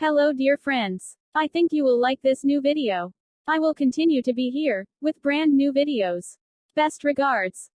Hello dear friends. I think you will like this new video. I will continue to be here, with brand new videos. Best regards.